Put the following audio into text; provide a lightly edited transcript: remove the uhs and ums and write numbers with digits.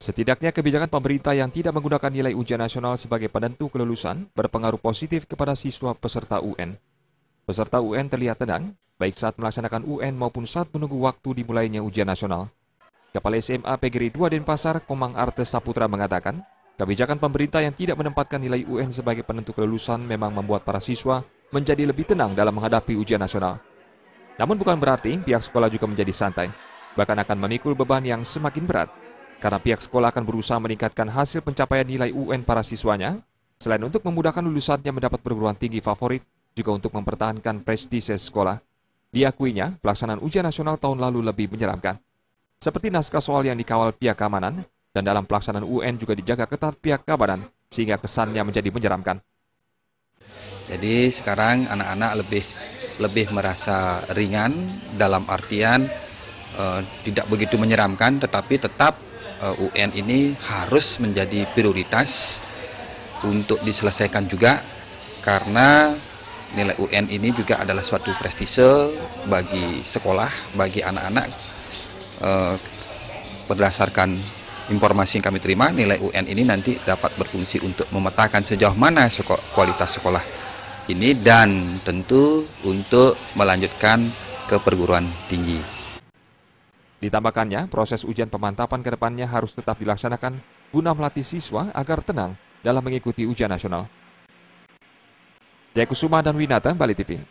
Setidaknya kebijakan pemerintah yang tidak menggunakan nilai ujian nasional sebagai penentu kelulusan berpengaruh positif kepada siswa peserta UN. Peserta UN terlihat tenang, baik saat melaksanakan UN maupun saat menunggu waktu dimulainya ujian nasional. Kepala SMA PGRI 2 Denpasar, Komang Arte Saputra mengatakan, kebijakan pemerintah yang tidak menempatkan nilai UN sebagai penentu kelulusan memang membuat para siswa menjadi lebih tenang dalam menghadapi ujian nasional. Namun bukan berarti pihak sekolah juga menjadi santai, bahkan akan memikul beban yang semakin berat, karena pihak sekolah akan berusaha meningkatkan hasil pencapaian nilai UN para siswanya, selain untuk memudahkan lulusannya mendapat perguruan tinggi favorit, juga untuk mempertahankan prestise sekolah. Diakuinya, pelaksanaan ujian nasional tahun lalu lebih menyeramkan. Seperti naskah soal yang dikawal pihak keamanan, dan dalam pelaksanaan UN juga dijaga ketat pihak keamanan, sehingga kesannya menjadi menyeramkan. Jadi sekarang anak-anak lebih merasa ringan dalam artian tidak begitu menyeramkan, tetapi tetap UN ini harus menjadi prioritas untuk diselesaikan juga, karena nilai UN ini juga adalah suatu prestise bagi sekolah, bagi anak-anak. Berdasarkan informasi yang kami terima, nilai UN ini nanti dapat berfungsi untuk memetakan sejauh mana kualitas sekolah ini dan tentu untuk melanjutkan ke perguruan tinggi. Ditambahkannya, proses ujian pemantapan ke depannya harus tetap dilaksanakan guna melatih siswa agar tenang dalam mengikuti ujian nasional. Jaya Kusuma dan Winata, Bali TV.